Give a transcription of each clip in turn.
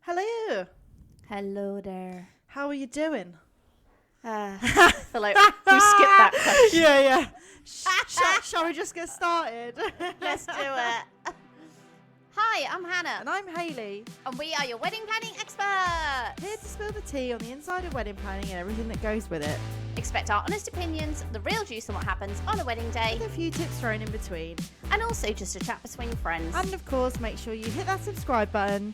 Hello. Hello there. How are you doing? I feel like we skipped that question. Yeah. Shall we just get started? Let's do it. Hi, I'm Hannah. And I'm Hayley. And we are your wedding planning experts. Here to spill the tea on the inside of wedding planning and everything that goes with it. Expect our honest opinions, the real juice on what happens on a wedding day. With a few tips thrown in between. And also just a chat between friends. And of course, make sure you hit that subscribe button.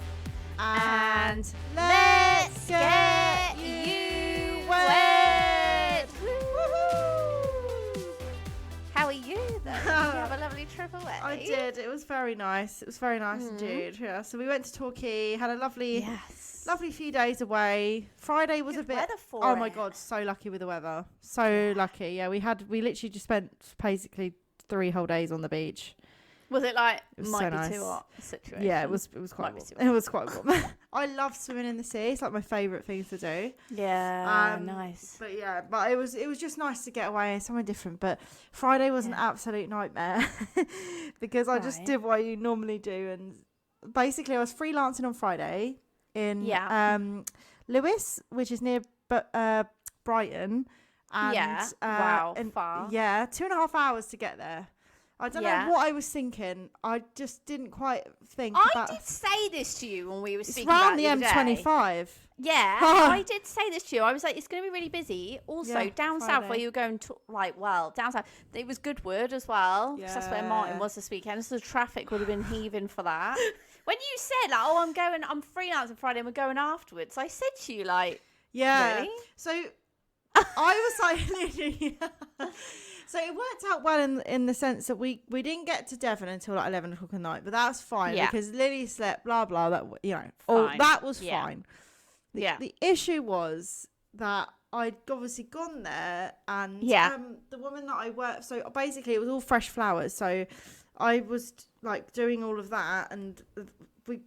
And let's get you wed. Woohoo! How are you then? Did you have a lovely trip away? I did. It was very nice. It was very nice indeed. Yeah. So we went to Torquay, had a lovely few days away. Friday was Good a bit. weather for oh my it. god, so lucky with the weather. So lucky. Yeah, we literally just spent basically 3 whole days on the beach. Was it like It was might so be nice. too hot situation? Yeah, it was quite warm. It was quite warm. I love swimming in the sea. It's like my favourite thing to do. Yeah, nice. But it was just nice to get away somewhere different. But Friday was an absolute nightmare because I just did what you normally do, and basically I was freelancing on Friday in Lewis, which is near Brighton. And, far. Yeah, 2.5 hours to get there. I don't know what I was thinking. I just didn't quite think about... I did say this to you when we were speaking around about the M25. Yeah, I did say this to you. I was like, it's going to be really busy. Also, down south where you were going to, down south, it was Goodwood as well. Because that's where Martin was this weekend. So the traffic would have been heaving for that. When you said, like, I'm freelancing Friday and we're going afterwards, I said to you, like, really? So I was like... So it worked out well in the sense that we didn't get to Devon until like 11 o'clock at night, but that's fine because Lily slept, blah, blah, that that was fine. The issue was that I'd obviously gone there and the woman that I worked, so basically it was all fresh flowers. So I was like doing all of that and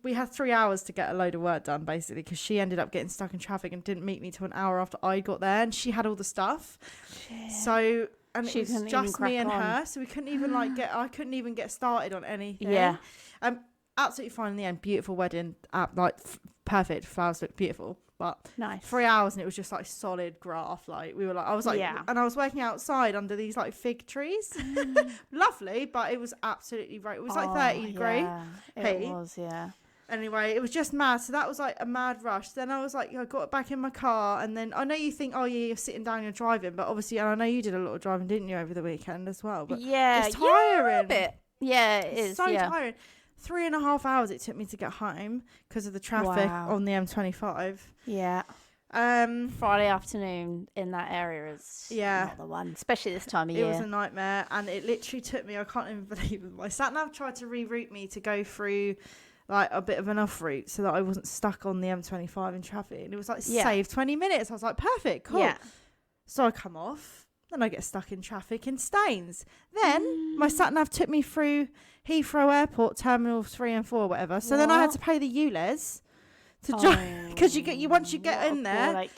we had 3 hours to get a load of work done basically because she ended up getting stuck in traffic and didn't meet me till an hour after I got there and she had all the stuff. Shit. So... And it was just me and her, so we couldn't even I couldn't even get started on anything. Yeah. Absolutely fine in the end. Beautiful wedding. Perfect. Flowers looked beautiful. But nice. 3 hours and it was just like solid graph. Like we were like, I was like, and I was working outside under these like fig trees. Lovely, but it was absolutely right. It was like 30 degrees. It was, Anyway, it was just mad. So that was like a mad rush. Then I was like, I got back in my car. And then I know you think, you're sitting down, you're driving. But obviously, and I know you did a lot of driving, didn't you, over the weekend as well? But it's tiring. A bit. Yeah, it's so tiring. 3.5 hours it took me to get home because of the traffic on the M25. Yeah. Friday afternoon in that area is not the one, especially this time of year. It was a nightmare. And it literally took me, I can't even believe it. My sat-nav tried to reroute me to go through... like a bit of an off route so that I wasn't stuck on the M25 in traffic, and it was like save 20 minutes. I was like, perfect, cool. So I come off, then I get stuck in traffic in Staines. Then my sat nav took me through Heathrow Airport Terminal 3 and 4 whatever, so then I had to pay the ULEZ to drive because once you get in there,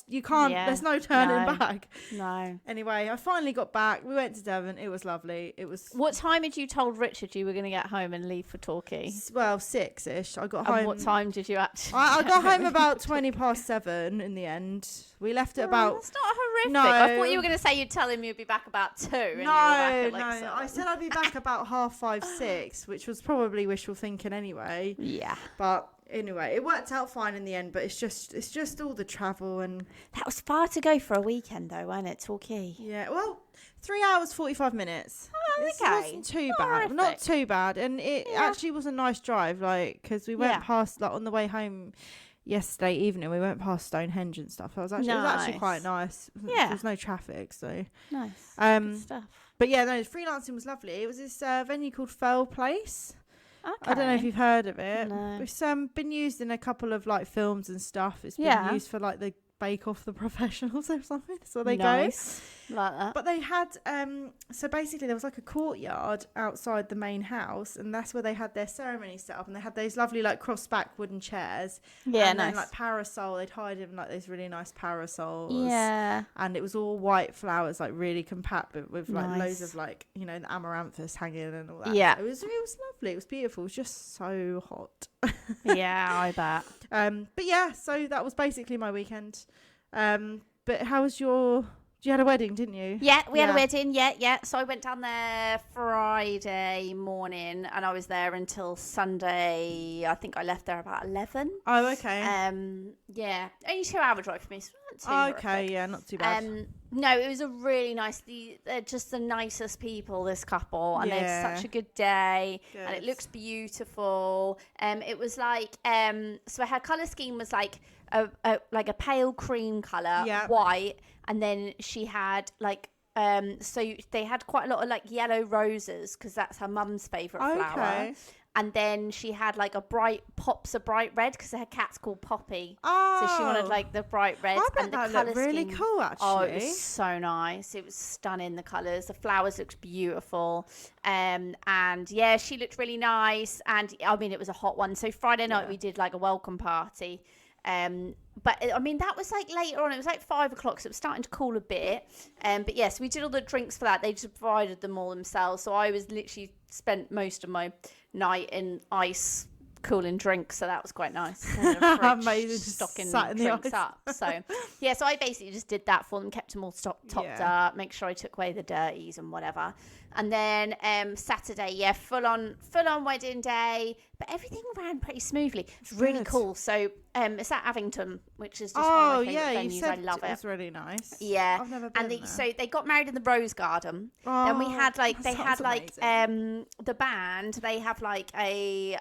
you can't. There's no turning back. No. Anyway, I finally got back. We went to Devon. It was lovely. It was. What time had you told Richard you were going to get home and leave for Torquay? Well, 6ish. I got home. And what time did you actually? I got home about 7:20 in the end. We left at about. That's not horrific. No. I thought you were going to say you'd tell him you'd be back about 2. And you were back at 7. I said I'd be back about 5:30, 6, which was probably wishful thinking anyway. Yeah. But. Anyway, it worked out fine in the end, but it's just all the travel and... That was far to go for a weekend, though, wasn't it, Torquay? Yeah, well, 3 hours, 45 minutes. Oh, okay. It wasn't too bad. Horrific. Not too bad. And it actually was a nice drive, because we went past, on the way home yesterday evening, we went past Stonehenge and stuff. It was actually quite nice. Yeah. There was no traffic, so... Nice. Good stuff. But yeah, no, freelancing was lovely. It was this venue called Fell Place. Okay. I don't know if you've heard of it. No. It's been used in a couple of films and stuff. It's been used for the Bake Off the Professionals or something. So they go. Like that. But they had so basically there was a courtyard outside the main house, and that's where they had their ceremony set up, and they had those lovely cross-back wooden chairs. Yeah, and nice. then parasol, they'd hide in those really nice parasols. Yeah. And it was all white flowers, really compact with loads of the amaranthus hanging and all that. Yeah. So it was lovely. It was beautiful. It was just so hot. Yeah, I bet. But yeah, so that was basically my weekend. But how was you had a wedding, didn't you? Yeah, we had a wedding. Yeah. So I went down there Friday morning, and I was there until Sunday. I think I left there about 11. Oh, okay. Yeah, only 2-hour drive for me. So not too okay, horrific. yeah, not too bad. No, it was a really nice. They're just the nicest people, this couple, and they had such a good day, and it looks beautiful. It was like so her color scheme was like a pale cream color, white, and then she had like so they had quite a lot of like yellow roses because that's her mum's favorite flower. And then she had like bright red because her cat's called Poppy. Oh. So she wanted like the bright red. I bet and the that colour looked really cool, actually. Oh, it was so nice. It was stunning, the colours. The flowers looked beautiful. And yeah, she looked really nice. And I mean, it was a hot one. So Friday night we did like a welcome party. But I mean, that was like later on. It was like 5 o'clock, so it was starting to cool a bit. But yes, we did all the drinks for that. They just provided them all themselves. So I was literally spent most of my night in ice cooling drinks, so that was quite nice. Amazing, stocking drinks up. So yeah, so I basically just did that for them, kept them all topped up, make sure I took away the dirties and whatever. And then Saturday, full on wedding day, but everything ran pretty smoothly. It's really cool. So it's at Avington, which is just one of my favourite venues. I love it. It's really nice. Yeah, I've never been there. So they got married in the Rose Garden. Then we had like the band. They have like a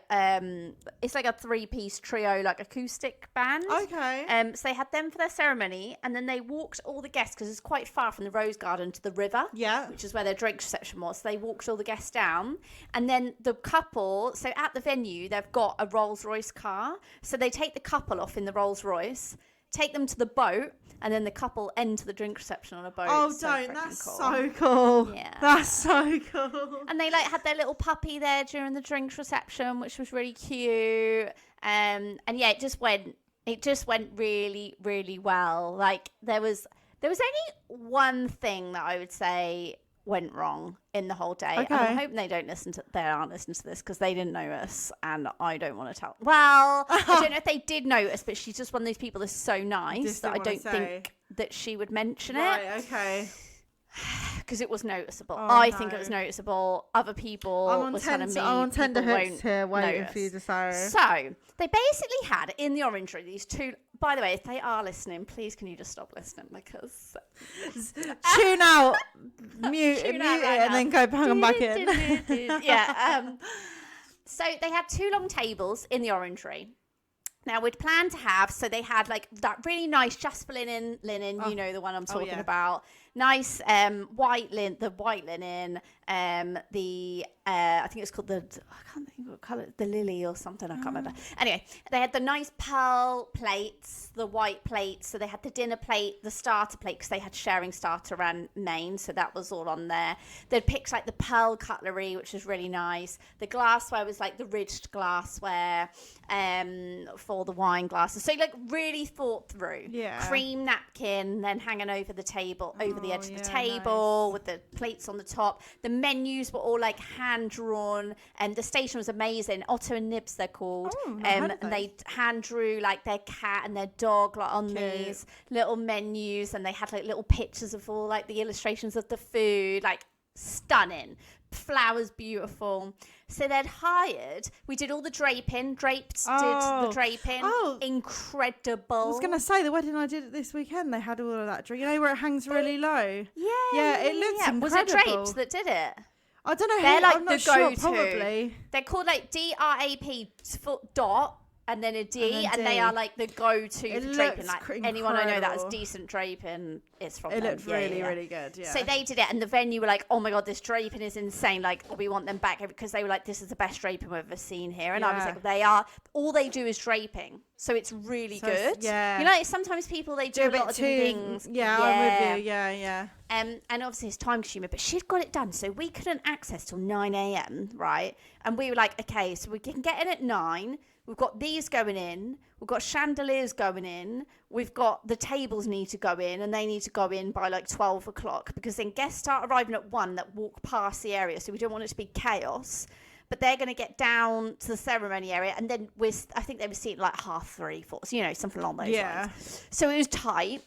it's like a 3-piece trio, like acoustic band. Okay. So they had them for their ceremony, and then they walked all the guests because it's quite far from the Rose Garden to the river. Yeah. Which is where their drink reception was. So they walked all the guests down, and then the couple. So at the venue, they've got a Rolls Royce car. So they take the couple off in the Rolls Royce, take them to the boat, and then the couple enter the drink reception on a boat. Oh, that's cool. So cool. Yeah. That's so cool. And they like had their little puppy there during the drinks reception, which was really cute. And yeah, it just went really, really well. Like there was only one thing that I would say went wrong in the whole day. Okay. And I'm hoping they aren't listening to this because they didn't notice, and I don't want to tell. Well, I don't know if they did notice, but she's just one of those people that's so nice that I don't think that she would mention it. Right, okay. Because it was noticeable. I think it was noticeable. Other people were telling me. I'm on tenterhooks here waiting notice. for you to say. So they basically had in the orangery these two. By the way, if they are listening, please can you just stop listening because tune out, mute it, and then go back in. Yeah. So they had 2 long tables in the orangery. Now we'd planned to have, so they had like that really nice Jasper linen, you know the one I'm talking about. Nice white linen, I think it's called I can't think what colour, the lily or something, I can't remember. Anyway, they had the nice pearl plates, the white plates, so they had the dinner plate, the starter plate, because they had sharing starter and main, so that was all on there. They'd picked like the pearl cutlery, which was really nice. The glassware was like the ridged glassware for the wine glasses, so like really thought through. Yeah. Cream napkin then hanging over the table, over the edge of the table, with the plates on the top. The menus were all like hand drawn, and the station was amazing. Otto and Nibs they're called. And they hand drew like their cat and their dog like on these little menus, and they had like little pictures of all like the illustrations of the food, like stunning. Flowers beautiful. So they'd hired, we did all the draping, did the draping. Incredible. I was going to say, the wedding I did this weekend, they had all of that, you know, where it hangs really low. Yeah, it looks incredible. Was it Drapes that did it? I don't know. They're like I'm not the go-to. Sure, probably. They're called like DRAP dot and then a D, and they are like the go-to for draping. Like anyone I know that has decent draping, it's from them. It looked really good. Yeah. So they did it, and the venue were like, "Oh my god, this draping is insane! Like, we want them back," because they were like, "This is the best draping we've ever seen here." And I was like, "They are. All they do is draping, so it's really good." Yeah. You know, like, sometimes people they do a lot of things. Yeah, I'm with you. Yeah. And obviously it's time consuming, but she'd got it done, so we couldn't access till 9 a.m. right? And we were like, okay, so we can get in at 9. We've got these going in. We've got chandeliers going in. We've got the tables need to go in, and they need to go in by like 12 o'clock because then guests start arriving at 1 that walk past the area. So we don't want it to be chaos. but they're going to get down to the ceremony area, and then I think they were seating like 3:30, 4, so, you know, something along those lines. So it was tight.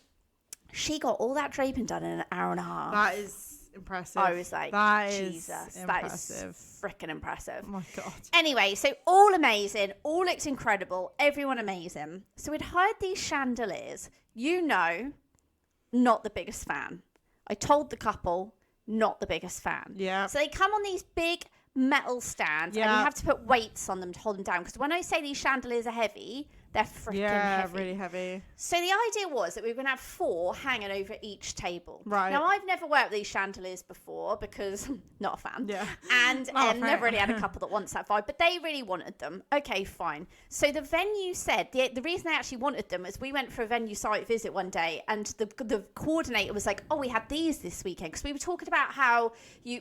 She got all that draping done in an hour and a half. That is impressive. I was like, Jesus, that is freaking impressive. Oh my God. Anyway, so all amazing, all looked incredible, everyone amazing. So we'd hired these chandeliers. You know, not the biggest fan. I told the couple, not the biggest fan. Yeah. So they come on these big metal stands, and you have to put weights on them to hold them down. Because when I say these chandeliers are heavy, they're freaking heavy. Really heavy. So the idea was that we were going to have 4 hanging over each table. Right. Now, I've never worked with these chandeliers before because I'm not a fan. Yeah. And never really had a couple that wants that vibe, but they really wanted them. Okay, fine. So the venue said, the reason they actually wanted them is we went for a venue site visit one day, and the coordinator was like, oh, we had these this weekend. Because we were talking about how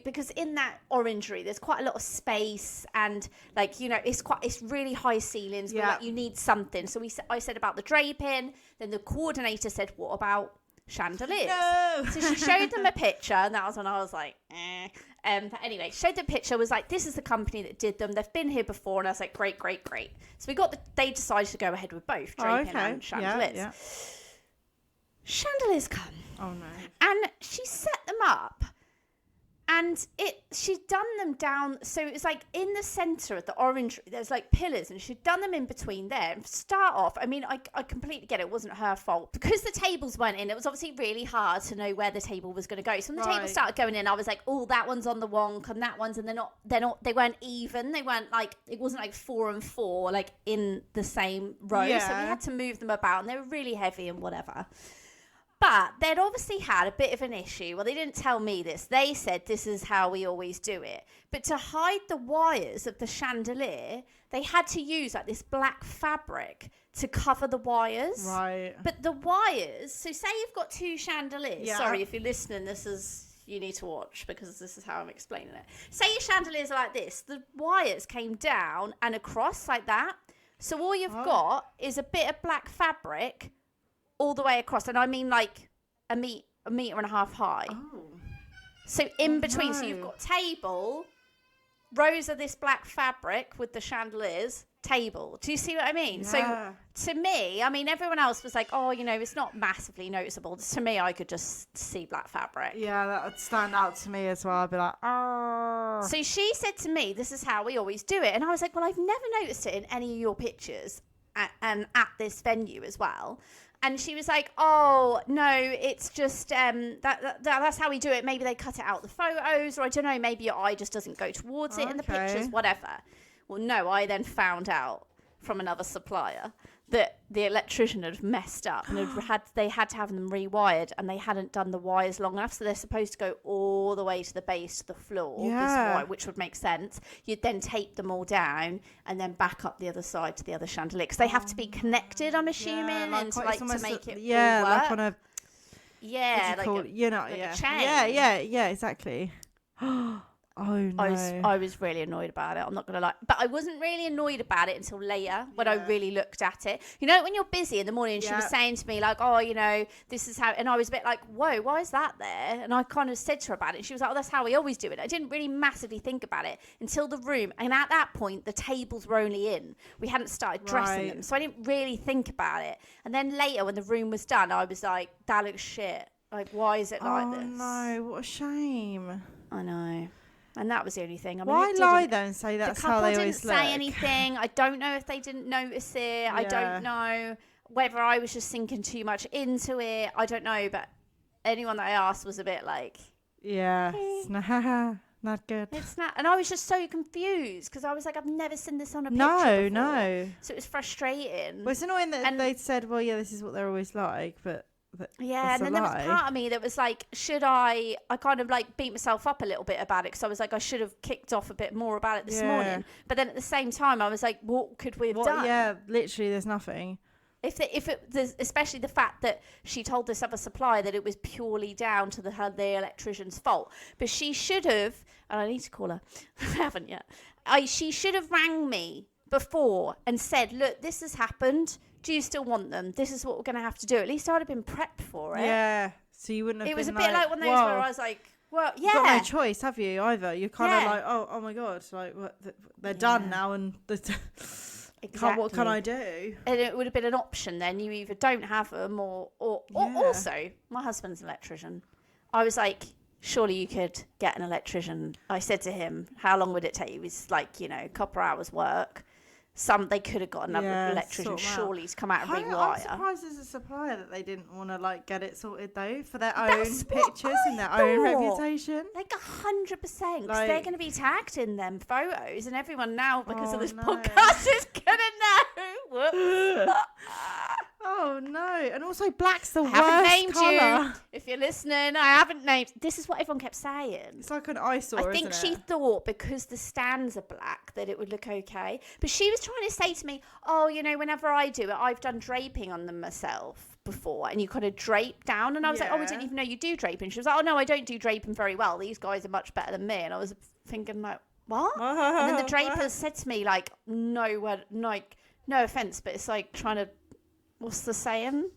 because in that orangery, there's quite a lot of space, and like, you know, it's really high ceilings. Yeah. Like, you need something. So I said about the draping. Then the coordinator said, what about chandeliers? No. So she showed them a picture, and that was when I was like, eh. But anyway, showed the picture, was like, this is the company that did them. They've been here before. And I was like, great. So they decided to go ahead with both draping and chandeliers. Yeah. Chandeliers come. Oh no. And she set them up. And she'd done them down, so it was like in the centre of the orange, there's like pillars, and she'd done them in between there. And start off, I mean, I completely get it. It wasn't her fault. Because the tables weren't in, it was obviously really hard to know where the table was going to go. So when the table started going in, I was like, oh, that one's on the wonk, and that one's, and they weren't even. They weren't like, it wasn't like 4 and 4, like in the same row. Yeah. So we had to move them about, and they were really heavy and whatever. But they'd obviously had a bit of an issue. Well, they didn't tell me this. They said this is how we always do it. But to hide the wires of the chandelier, they had to use like this black fabric to cover the wires. Right. But the wires, so say you've got 2 chandeliers. Yeah. Sorry, if you're listening, you need to watch because this is how I'm explaining it. Say your chandeliers are like this. The wires came down and across like that. So all you've got is a bit of black fabric all the way across, and I mean like a meter and a half high. Oh. So in between, so you've got table, rows of this black fabric with the chandeliers, table. Do you see what I mean? Yeah. So to me, I mean, everyone else was like, oh, you know, it's not massively noticeable. To me, I could just see black fabric. Yeah, that would stand out to me as well. I'd be like, oh. So she said to me, this is how we always do it. And I was like, well, I've never noticed it in any of your pictures and at this venue as well. And she was like, oh, no, it's just that's how we do it. Maybe they cut it out the photos, or I don't know, maybe your eye just doesn't go towards it in the pictures, whatever. Well, no, I then found out from another supplier that the electrician had messed up and they had to have them rewired, and they hadn't done the wires long enough, so they're supposed to go all the way to the base of the floor, which would make sense. You'd then tape them all down and then back up the other side to the other chandelier, because they have to be connected, I'm assuming, and to make it all work. Like on a a chain. Yeah, exactly. Oh no! I was really annoyed about it. I'm not gonna lie, but I wasn't really annoyed about it until later when I really looked at it. You know, when you're busy in the morning, and she was saying to me like, "Oh, you know, this is how," and I was a bit like, "Whoa, why is that there?" And I kind of said to her about it. And she was like, "Oh, that's how we always do it." I didn't really massively think about it until the room, and at that point, the tables were only in. We hadn't started dressing them, so I didn't really think about it. And then later, when the room was done, I was like, "That looks shit. Like, why is it like this?" Oh no! What a shame. I know. And that was the only thing. I mean, why lie though and say that's how they always look? The couple didn't say anything. I don't know if they didn't notice it. Yeah. I don't know whether I was just sinking too much into it. I don't know. But anyone that I asked was a bit like... Yeah. It's not good. It's not. And I was just so confused because I was like, I've never seen this on a picture before. No. So it was frustrating. Well, it's annoying that they said, well, yeah, this is what they're always like, but... Yeah, and then there was part of me that was like, I kind of like beat myself up a little bit about it, because I was like, I should have kicked off a bit more about it this morning. But then at the same time, I was like, what could we have done? Yeah, literally, there's nothing. Especially the fact that she told this other supplier that it was purely down to the electrician's fault. But she should have, and I need to call her, I haven't yet. She should have rang me before and said, look, this has happened. Do you still want them? This is what we're going to have to do. At least I'd have been prepped for it. Yeah. So you wouldn't have It was a bit like one of those where I was like, Well, yeah. You've got no choice, have you, either? You're kind of like, oh my God, like, they're done now, and exactly. What can I do? And it would have been an option then. You either don't have them or also, my husband's an electrician. I was like, surely you could get an electrician. I said to him, how long would it take? It was like, a couple of hours work. They could have got another electrician surely to come out and rewire. I'm surprised as a supplier that they didn't want to like get it sorted though, for their own pictures and their own reputation. Like 100%, because they're going to be tagged in them photos, and everyone now because of this podcast is gonna know. Whoops. Oh no! And also, black's the worst named colour. You. If you're listening, I haven't named. This is what everyone kept saying. It's like an eyesore. I think she thought because the stands are black that it would look okay. But she was trying to say to me, "Oh, whenever I do it, I've done draping on them myself before, and you kind of drape down." And I was like, "Oh, I didn't even know you do draping." She was like, "Oh no, I don't do draping very well. These guys are much better than me." And I was thinking like, "What?" And then the drapers said to me like, "No offense, but it's like trying to." What's the saying?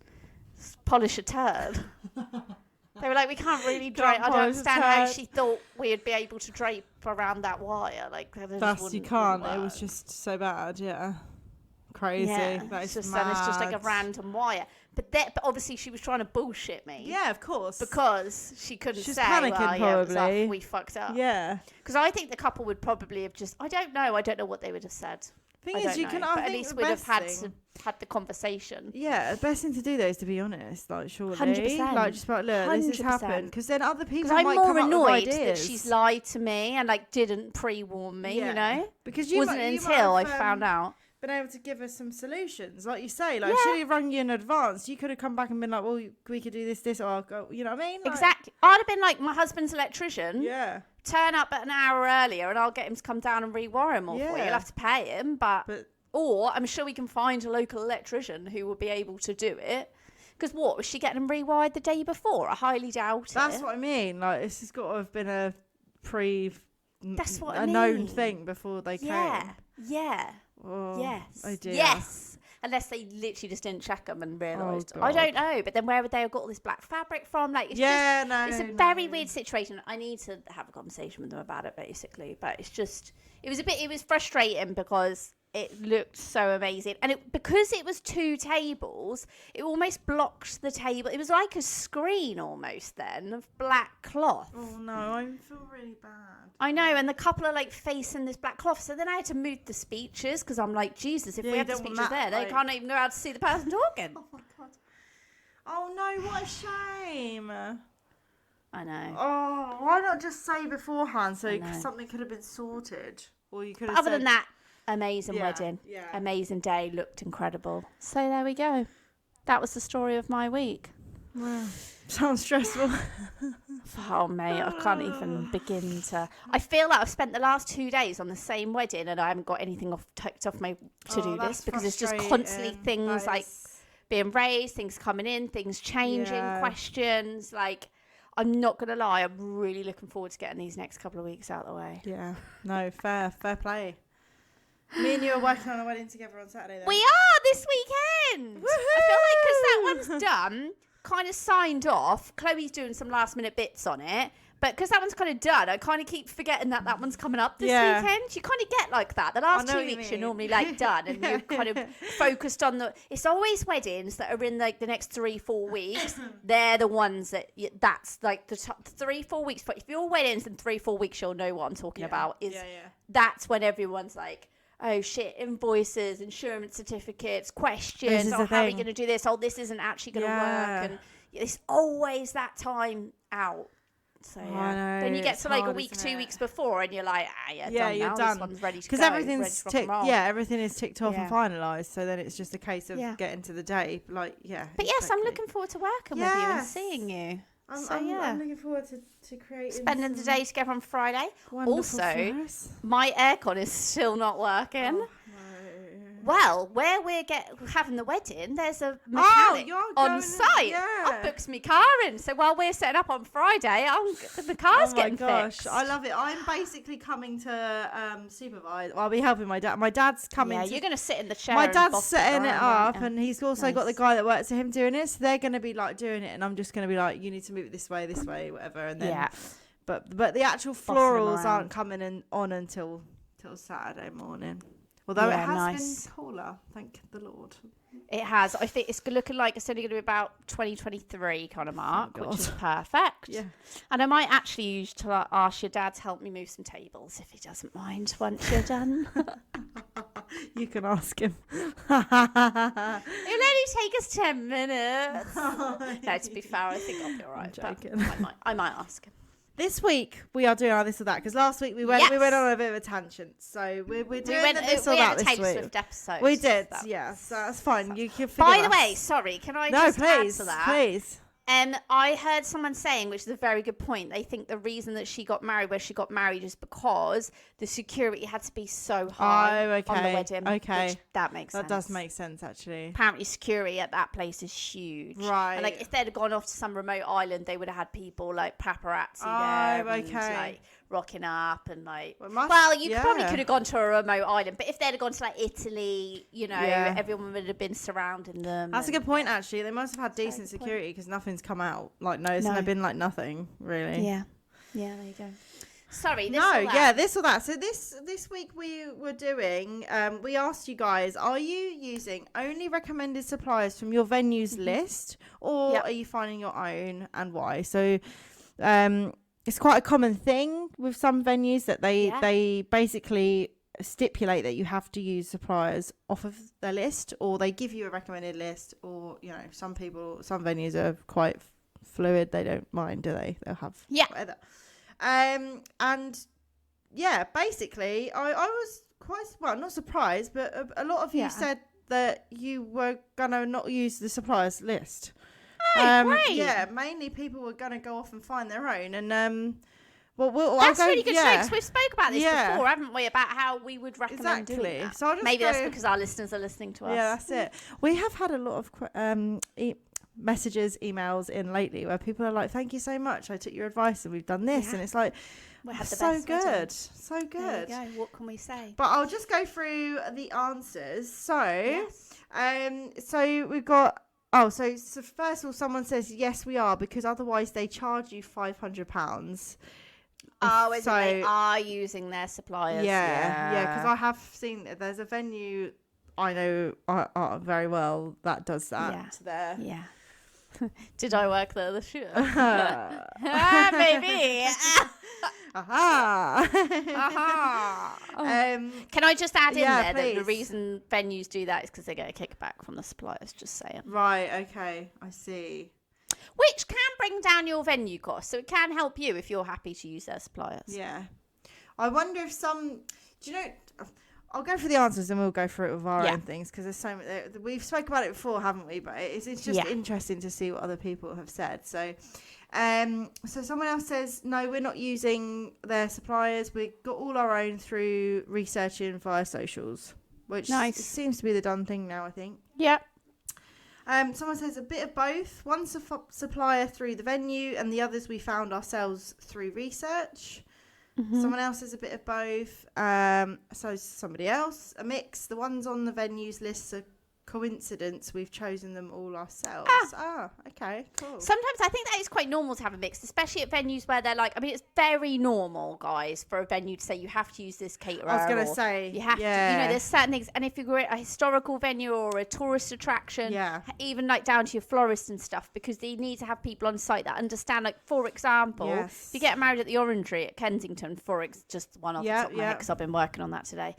Polish a turd. They were like, we can't really drape. I don't understand how she thought we'd be able to drape around that wire. Like, you can't. It was just so bad. Yeah, crazy. Yeah, that is just mad. and it's just like a random wire. But obviously she was trying to bullshit me. Yeah, of course. Because she couldn't She's say, panicking, probably. We fucked up. Yeah. Because I think the couple would probably have just. I don't know what they would have said. Thing is, you can. But at least we'd have had the conversation. Yeah, the best thing to do though is to be honest. Like, surely, 100%. like just like, look, 100%. This has happened. Because then other people might I'm more come annoyed up with that she's lied to me and like didn't pre-warn me. Because it wasn't until I found out. Been able to give us some solutions, like you say, like should have rung you in advance. You could have come back and been like, well, we could do this, or go. You know what I mean? Like, exactly. I'd have been like, my husband's electrician. Yeah. Turn up an hour earlier, and I'll get him to come down and rewire him all for you. You'll have to pay him, but or I'm sure we can find a local electrician who will be able to do it. Because was she getting them rewired the day before? I highly doubt it. That's what I mean. Like, this has got to have been a That's what I mean. known thing before they came. Yeah. Oh, yes. Oh dear. Yes. Unless they literally just didn't check them and realised. I don't know. But then where would they have got all this black fabric from? Like, it's it's a very weird situation. I need to have a conversation with them about it, basically. But it was frustrating because it looked so amazing. And because it was two tables, it almost blocked the table. It was like a screen almost then of black cloth. Oh no, I feel really bad. I know, and the couple are like facing this black cloth. So then I had to move the speeches because I'm like, Jesus, if we have the speeches there, they can't even go out to see the person talking. Oh my God. Oh no, what a shame. I know. Oh, why not just say beforehand so something could have been sorted? Or you could have other than that, amazing wedding. Yeah. Amazing day. Looked incredible. So there we go. That was the story of my week. Wow. Sounds stressful. Oh, mate, I can't even begin to. I feel like I've spent the last 2 days on the same wedding and I haven't got anything ticked off my to-do list because it's just constantly things like being raised, things coming in, things changing, questions. Like, I'm not going to lie, I'm really looking forward to getting these next couple of weeks out of the way. Yeah. No, fair play. Me and you are working on a wedding together on Saturday, though. We are this weekend. Woo-hoo! I feel like because that one's done, kind of signed off. Chloe's doing some last minute bits on it. But because that one's kind of done, I kind of keep forgetting that one's coming up this weekend. You kind of get like that. The last 2 weeks you're normally like done and you're kind of focused on it's always weddings that are in like the next 3-4 weeks. They're the ones that's like the 3-4 weeks. But if your wedding's in 3-4 weeks, you'll know what I'm talking about. That's when everyone's like, oh shit, invoices, insurance certificates, questions. How are we going to do this? Oh, this isn't actually going to work. And it's always that time out. So then you get to like a week, 2 weeks before, and you're like, you're done. This one's ready to go. Because everything's ticked. Yeah, everything is ticked off and finalised. So then it's just a case of getting to the day. Like, But yes, I'm looking forward to working with you and seeing you. I'm looking forward to creating. Spending the day together on Friday. Also, my aircon is still not working. Oh, well, where we're having the wedding, there's a mechanic on site. I've booked my car in. So while we're setting up on Friday, the car's getting fixed. I love it. I'm basically coming to supervise. I'll be helping my dad. My dad's coming. Yeah, you're going to sit in the chair. My dad's setting it up, and he's also got the guy that works for him doing it. So they're going to be like doing it, and I'm just going to be like, you need to move it this way, whatever. And then But the actual florals aren't coming on until Saturday morning. Although it has been cooler, thank the Lord. It has. I think it's looking like it's only going to be about 2023 kind of mark, which is perfect. Yeah. And I might actually use to ask your dad to help me move some tables if he doesn't mind once you're done. You can ask him. It'll only take us 10 minutes. No, to be fair, I think I'll be all right. I might ask him. This week we are doing our this or that because last week we went on a bit of a tangent, so we're doing this or that this week. We had a Taylor Swift episode. We did, so that's fine. You can. By the way, sorry, can I just add to that? Please. I heard someone saying, which is a very good point, they think the reason that she got married where she got married is because the security had to be so high on the wedding. Okay. Which, that makes sense. That does make sense, actually. Apparently security at that place is huge. Right. And like if they'd have gone off to some remote island, they would have had people like paparazzi there and like rocking up and like you probably could have gone to a remote island, but if they'd have gone to like Italy, everyone would have been surrounding them. That's a good point, actually. They must have had decent security because nothing's come out. Like there's been like nothing really. Yeah, there you go. Sorry, this or that. So this week we were doing, we asked you guys, are you using only recommended suppliers from your venues list, or are you finding your own, and why? So it's quite a common thing with some venues that they basically stipulate that you have to use suppliers off of their list, or they give you a recommended list, or some venues are quite fluid. They don't mind, do they? They'll have whatever. Basically I was quite not surprised, but a lot of you said that you were gonna not use the suppliers list. Great. Yeah, mainly people were gonna go off and find their own, and that's really good. Because we spoke about this before, haven't we? About how we would recommend doing that. So maybe that's because our listeners are listening to us. Yeah, that's it. We have had a lot of messages, emails in lately where people are like, "Thank you so much. I took your advice and we've done this," and it's like, so good. There you go. What can we say? But I'll just go through the answers. So, so we've got. So first of all, someone says yes, we are, because otherwise they charge you £500. They are using their suppliers. Yeah, because I have seen there's a venue I know very well that does that. Yeah. Did I work there this year? Maybe. Can I just add in there that the reason venues do that is because they get a kickback from the suppliers, just saying. Right, okay, I see. Which can bring down your venue costs, so it can help you if you're happy to use their suppliers. Yeah. I wonder if I'll go for the answers and we'll go through it with our own things, because there's so much. We've spoke about it before, haven't we? But it's just interesting to see what other people have said. So, so someone else says no, we're not using their suppliers. We've got all our own through researching via socials, which seems to be the done thing now, I think. Yeah. Someone says a bit of both. One supplier through the venue, and the others we found ourselves through research. Mm-hmm. Someone else says a bit of both. So somebody else, a mix. The ones on the venues list are coincidence. We've chosen them all ourselves. Okay, cool. Sometimes I think that is quite normal to have a mix, especially at venues where they're like, it's very normal, guys, for a venue to say you have to use this caterer. I was going to say, you have to, there's certain things. And if you're a historical venue or a tourist attraction, even like down to your florist and stuff, because they need to have people on site that understand, like, for example, if you get married at the Orangery at Kensington, just one off the top of my head, because I've been working on that today.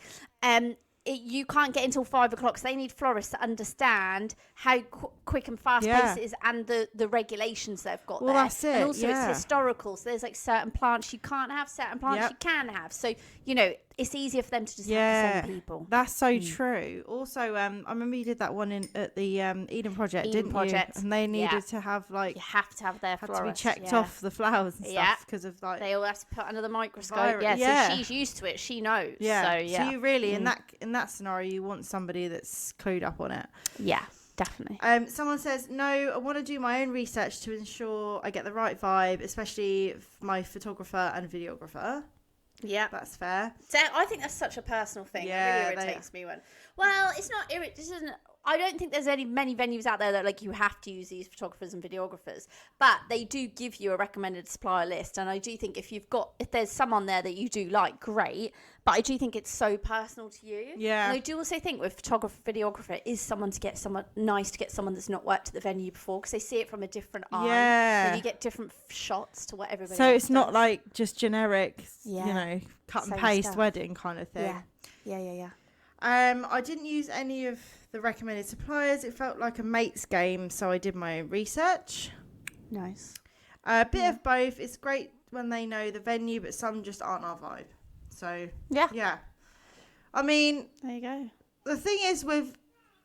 You can't get until 5 o'clock, so they need florists to understand how quick and fast paced it is, and the regulations they've got there. That's it. And also it's historical, so there's like certain plants you can't have, certain plants you can have. So, it's easier for them to just have the same people. That's so true. Also, I remember you did that one at the Eden Project, didn't you? And they needed to have you have to have their florist. To be checked off the flowers and stuff because of they all have to put under the microscope. So she's used to it. She knows. So you really in that scenario you want somebody that's clued up on it. Yeah. Definitely. Someone says, no, I want to do my own research to ensure I get the right vibe, especially my photographer and videographer. Yeah, that's fair. So I think that's such a personal thing. It really irritates me when. Well, it's not. I don't think there's many venues out there that like you have to use these photographers and videographers, but they do give you a recommended supplier list. And I do think if there's some on there that you do like, great. But I do think it's so personal to you. Yeah. And I do also think with photographer, videographer is someone nice to get someone that's not worked at the venue before, because they see it from a different eye. Yeah. And you get different shots to what everybody So else it's not does. like just generic, cut and Same paste stuff. wedding kind of thing. Yeah. I didn't use any of the recommended suppliers. It felt like a mate's game, so I did my own research. Nice. A bit of both. It's great when they know the venue, but some just aren't our vibe. So yeah. I mean, There you go. the thing is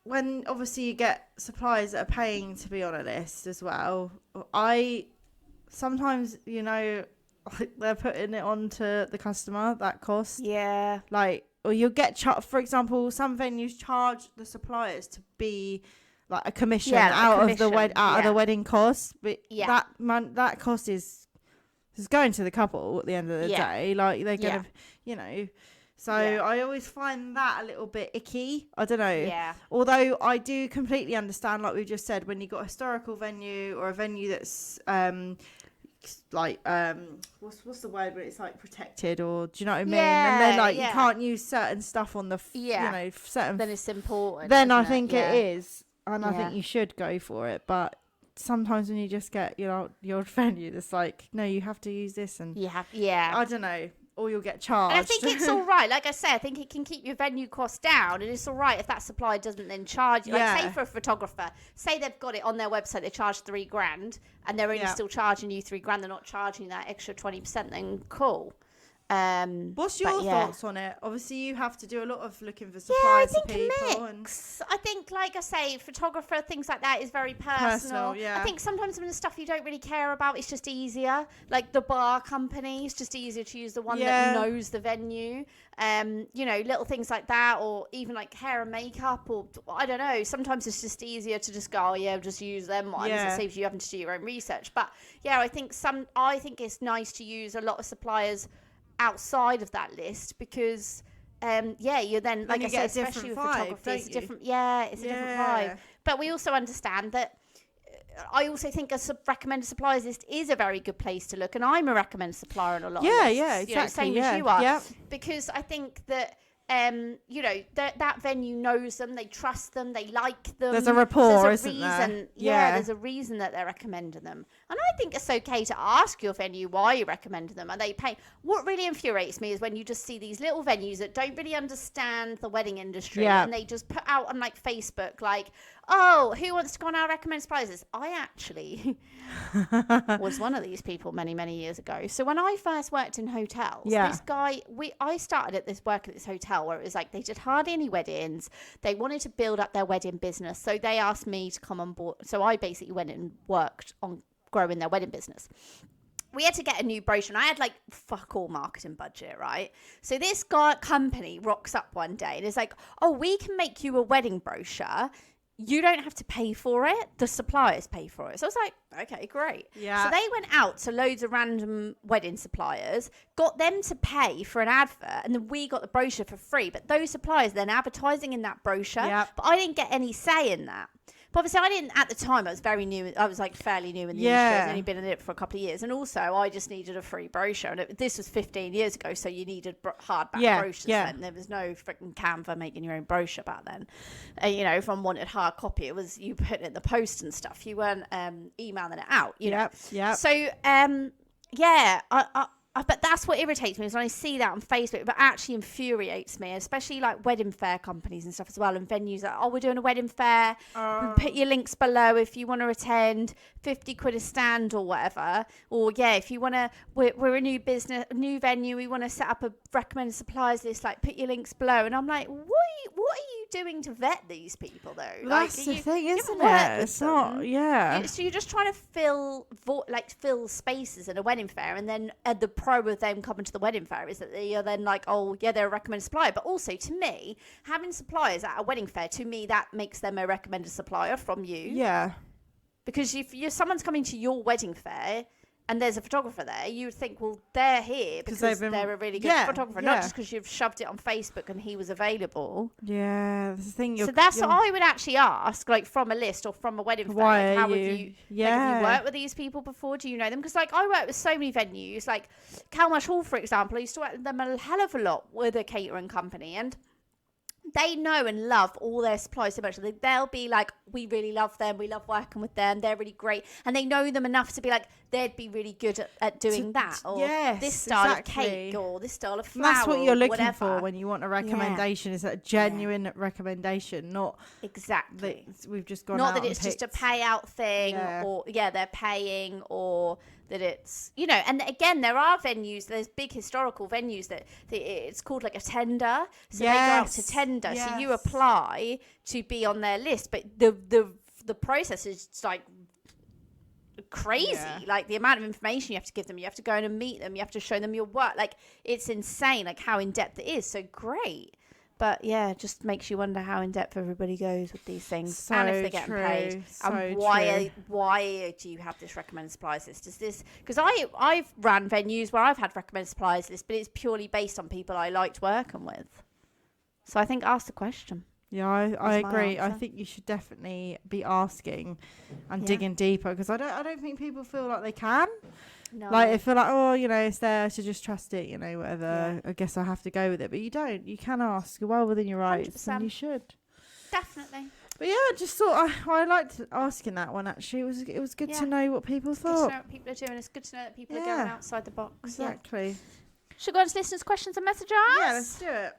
when obviously you get suppliers that are paying to be on a list as well, I sometimes, they're putting it onto the customer, that cost. Yeah. Like, or you'll get for example, some venues charge the suppliers to be like a commission out of the wedding cost, but that cost is going to the couple at the end of the day. Like they're gonna, So I always find that a little bit icky. I don't know. Yeah. Although I do completely understand, like we just said, when you've got a historical venue or a venue that's what's the word, but it's like protected, or do you know what I mean? And then like you can't use certain stuff on the certain. Then it's important. Then I think it is, and I think you should go for it. But sometimes when you just get your venue that's like, no, you have to use this, and I don't know. Or you'll get charged. And I think it's all right. Like I say, I think it can keep your venue costs down, and it's all right if that supplier doesn't then charge you. Like, say for a photographer, say they've got it on their website, they charge $3,000, and they're only still charging you $3,000. They're not charging you that extra 20%. Then cool. What's your thoughts on it? Obviously, you have to do a lot of looking for suppliers for people. I think, like I say, photographer, things like that is very personal. I think sometimes when the stuff you don't really care about, it's just easier. Like the bar company, it's just easier to use the one that knows the venue. Little things like that, or even like hair and makeup, or I don't know. Sometimes it's just easier to just go, just use them ones. It saves you having to do your own research. But I think it's nice to use a lot of suppliers outside of that list, because you're then, like I said, especially with photography, it's different. It's a different vibe. But we also understand that I also think a recommended suppliers list is a very good place to look, and I'm a recommended supplier on a lot of lists. Exactly. Same as you are. Because I think that that venue knows them, they trust them, they like them. There's a rapport, isn't there? There's a reason that they're recommending them. And I think it's okay to ask your venue why you recommend them. Are they paying? What really infuriates me is when you just see these little venues that don't really understand the wedding industry, and they just put out on like Facebook, like, oh, who wants to go on our recommended suppliers list? I actually was one of these people many, many years ago. So when I first worked in hotels, this guy, I started at this hotel where it was like they did hardly any weddings. They wanted to build up their wedding business. So they asked me to come on board. So I basically went and worked on growing their wedding business. We had to get a new brochure, and I had like fuck all marketing budget, right? So this company rocks up one day and is like, oh, we can make you a wedding brochure. You don't have to pay for it. The suppliers pay for it. So I was like, okay, great. Yeah. So they went out to loads of random wedding suppliers, got them to pay for an advert, and then we got the brochure for free. But those suppliers then advertising in that brochure. Yep. But I didn't get any say in that. But obviously I didn't, at the time, I was very new. I was like fairly new in the industry. I've only been in it for a couple of years. And also I just needed a free brochure. And this was 15 years ago. So you needed hardback brochures then. There was no freaking Canva making your own brochure back then. If one wanted hard copy, it was you put it in the post and stuff. You weren't emailing it out, know. Yep. So, but that's what irritates me is when I see that on Facebook, but actually infuriates me, especially like wedding fair companies and stuff as well, and venues that, we're doing a wedding fair. Put your links below if you want to attend, 50 quid a stand or whatever. Or if you want to, we're a new business, a new venue, we want to set up a recommended suppliers list, like put your links below. And I'm like, what are you doing to vet these people though? That's the thing, isn't it? It's not, So you're just trying to fill spaces at a wedding fair, and then the pro of them coming to the wedding fair is that they are then like, they're a recommended supplier. But also to me, having suppliers at a wedding fair, to me that makes them a recommended supplier from you. Yeah. Because if someone's coming to your wedding fair and there's a photographer there, you would think, well, they're here because they're a really good photographer, not just because you've shoved it on Facebook and he was available. Yeah, that's the thing. So that's what I would actually ask, like from a list or from a wedding photographer. Like, how have you worked with these people before? Do you know them? Because like I work with so many venues, like Calmash Hall, for example. I used to work with them a hell of a lot with a catering company, and they know and love all their suppliers so much. They'll be like, we really love them. We love working with them. They're really great. And they know them enough to be like, they'd be really good at doing that. Or this style of cake or this style of flower. And that's what you're looking for when you want a recommendation, is that a genuine recommendation, not exactly. We've just gone not out that it's just a payout thing or they're paying, or that it's, you know, and again, there are venues, there's big historical venues that it's called like a tender. So they go out to tender. So you apply to be on their list, but the process is like crazy. Like the amount of information you have to give them, you have to go in and meet them, you have to show them your work. Like it's insane, like how in depth it is. So great. But yeah, it just makes you wonder how in depth everybody goes with these things, and if they're getting paid, and why do you have this recommended suppliers list? Is this because I've ran venues where I've had recommended suppliers list, but it's purely based on people I liked working with. So I think ask the question. Yeah, I agree. I think you should definitely be asking and digging deeper, because I don't think people feel like they can. No. Like, I feel like, oh, you know, it's there, so just trust it, you know, whatever. I guess I have to go with it. But you don't. You can ask. You're well within your rights. 100%. And you should. Definitely. But yeah, I just thought I liked asking that one, actually. It was good to know what people thought. Good to know what people are doing. It's good to know that people are going outside the box. Exactly. Should we go on to listeners' questions and messages? Yeah, let's do it.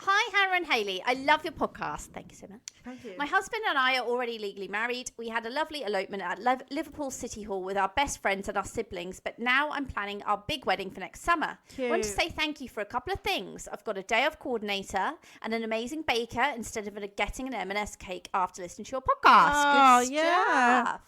Hi, Hannah and Hayley. I love your podcast. Thank you so much. Thank you. My husband and I are already legally married. We had a lovely elopement at Liverpool City Hall with our best friends and our siblings, but now I'm planning our big wedding for next summer. Cute. I want to say thank you for a couple of things. I've got a day off coordinator and an amazing baker instead of getting an M&S cake after listening to your podcast. Oh, good stuff.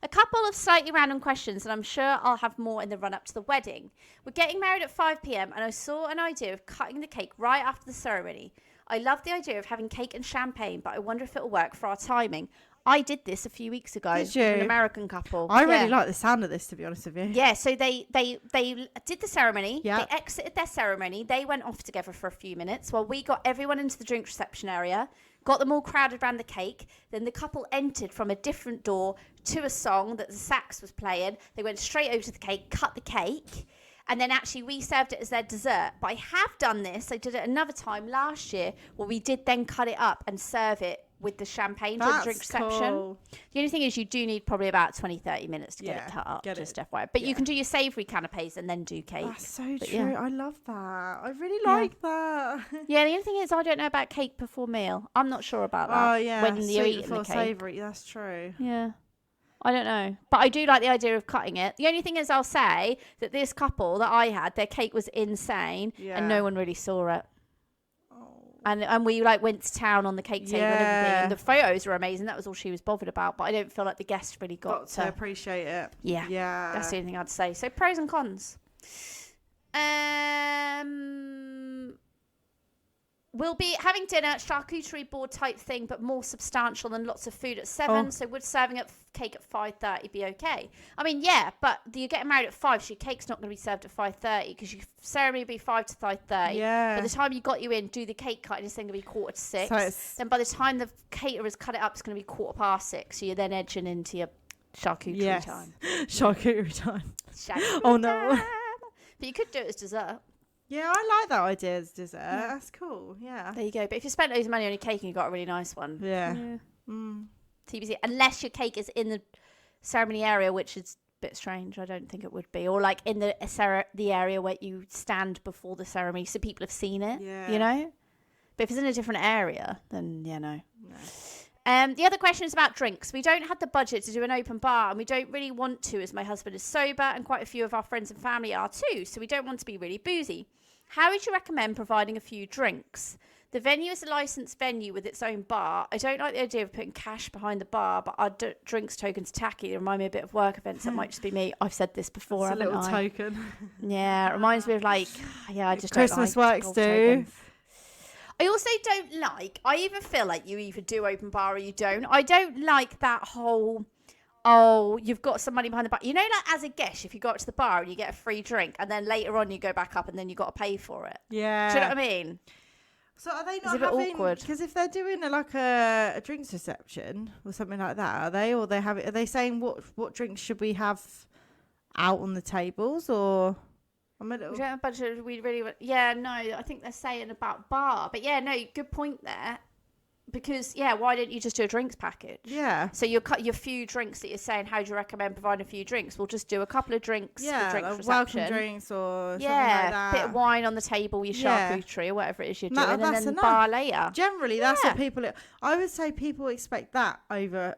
A couple of slightly random questions, and I'm sure I'll have more in the run-up to the wedding. We're getting married at 5 p.m, and I saw an idea of cutting the cake right after the ceremony. I love the idea of having cake and champagne, but I wonder if it'll work for our timing. I did this a few weeks ago with an American couple. I really like the sound of this, to be honest with you. Yeah, so they did the ceremony. They exited their ceremony. They went off together for a few minutes while we got everyone into the drink reception area, got them all crowded around the cake. Then the couple entered from a different door to a song that the sax was playing. They went straight over to the cake, cut the cake, and then actually we served it as their dessert. But I have done this. I did it another time last year where we did then cut it up and serve it with the champagne for the drink reception. Cool. The only thing is you do need probably about 20-30 minutes to get it cut up, just FYI. But you can do your savoury canapes and then do cake. That's so true. I love that. I really like that. Yeah, the only thing is I don't know about cake before meal. I'm not sure about that. Oh, yeah. When you're eating the cake. Savoury, that's true. Yeah. I don't know. But I do like the idea of cutting it. The only thing is I'll say that this couple that I had, their cake was insane and no one really saw it. And we went to town on the cake table and everything, and the photos were amazing. That was all she was bothered about. But I don't feel like the guests really got to appreciate it. Yeah, that's the only thing I'd say. So pros and cons. We'll be having dinner, charcuterie board type thing, but more substantial than lots of food at 7. So would serving up cake at 5:30 be okay? I mean, yeah, but you're getting married at 5, so your cake's not going to be served at 5:30 because your ceremony will be 5 to 5:30. Yeah. By the time you got you in, do the cake cutting, it's then going to be 5:45. So then by the time the caterers cut it up, it's going to be 6:15. So you're then edging into your charcuterie time. Charcuterie time. Oh no. But you could do it as dessert. Yeah, I like that idea as dessert. Yeah. That's cool. Yeah. There you go. But if you spent loads of money on your cake and you got a really nice one. Yeah. TBC. Unless your cake is in the ceremony area, which is a bit strange. I don't think it would be. Or like in the area where you stand before the ceremony so people have seen it. Yeah. You know? But if it's in a different area, then no. The other question is about drinks. We don't have the budget to do an open bar, and we don't really want to, as my husband is sober and quite a few of our friends and family are too, so we don't want to be really boozy. How would you recommend providing a few drinks? The venue is a licensed venue with its own bar. I don't like the idea of putting cash behind the bar, but our drinks tokens tacky. They remind me a bit of work events. That might just be me. I've said this before, haven't I? It's a little token. Yeah, it reminds me of I just Christmas don't like works do. I also don't like, I even feel like you either do open bar or you don't. I don't like that whole, oh, you've got some money behind the bar. You know, like as a guest, if you go up to the bar and you get a free drink, and then later on you go back up and then you got to pay for it. Yeah. Do you know what I mean? So are they not having? Awkward? Because if they're doing a drinks reception or something like that, are they? Or are they saying what drinks should we have out on the tables? Or I'm a little. We don't have a budget. We really. Yeah, no. I think they're saying about bar, but yeah, no. Good point there. Because why don't you just do a drinks package? Yeah. So your few drinks that you're saying, how do you recommend providing a few drinks? We'll just do a couple of drinks for drinks reception. Welcome drinks or something like that. Bit of wine on the table, your charcuterie or whatever it is you're doing, and then enough. Bar later. Generally, that's what people. I would say people expect that over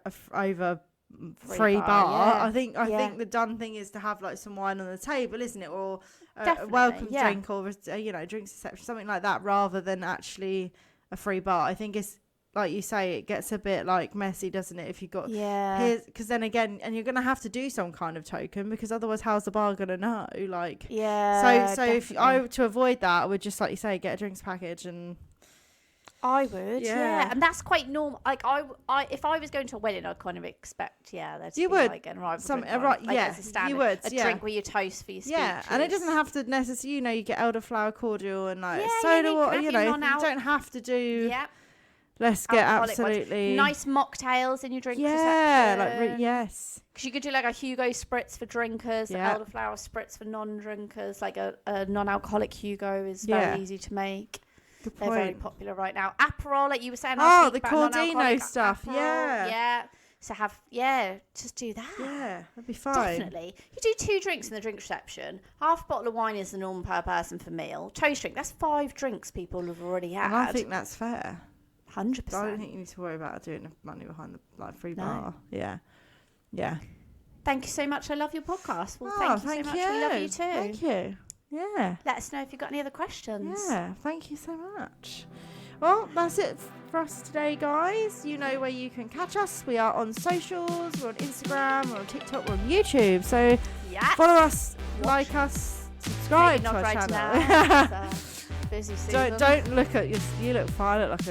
free bar. Yeah. I think the done thing is to have like some wine on the table, isn't it? Or a welcome drink or drinks reception, something like that, rather than actually a free bar. I think it's. Like you say, it gets a bit like messy, doesn't it? If you got because then again, and you're gonna have to do some kind of token because otherwise, how's the bar gonna know? Like, So if I were to avoid that, I would just like you say, get a drinks package and. I would, and that's quite normal. Like I, if I was going to a wedding, I'd kind of expect, there'd be like an arrival drink, as a standard, you would, a drink where you toast for your speeches. Yeah, and it doesn't have to necessarily, you get elderflower cordial and like soda water. You don't have to do. Yeah. Let's get absolutely nice mocktails in your drink reception. Yes. Because you could do like a Hugo spritz for drinkers, elderflower spritz for non-drinkers. Like a non-alcoholic Hugo is very easy to make. They're very popular right now. Aperol, like you were saying. The Cordino stuff. Aperol, yeah. So just do that. Yeah, that'd be fine. Definitely. You do 2 drinks in the drink reception. Half a bottle of wine is the norm per person for meal. Toast drink, that's 5 drinks people have already had. And I think that's fair. 100%. I don't think you need to worry about doing the money behind the free bar. Yeah. Thank you so much. I love your podcast. Well, thank you so much. We love you too. Thank you. Yeah. Let us know if you've got any other questions. Yeah. Thank you so much. Well, that's it for us today, guys. You know where you can catch us. We are on socials. We're on Instagram. We're on TikTok. We're on YouTube. So follow us, like us, subscribe to our channel. Busy season. Don't look at you look fine. I look like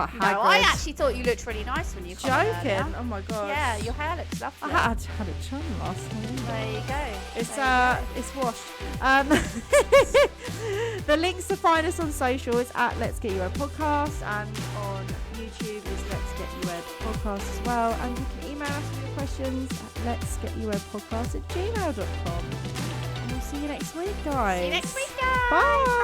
Hagrid. No, I actually thought you looked really nice when you came. Joking? Oh my god. Yeah, your hair looks lovely. I had it done last time. There you go. It's washed. The links to find us on social is at Let's Get You Wed Podcast, and on YouTube is Let's Get You Wed Podcast as well. And you can email us with your questions at letsgetyouwedpodcast@gmail.com. And we'll see you next week, guys. See you next week, guys. Bye.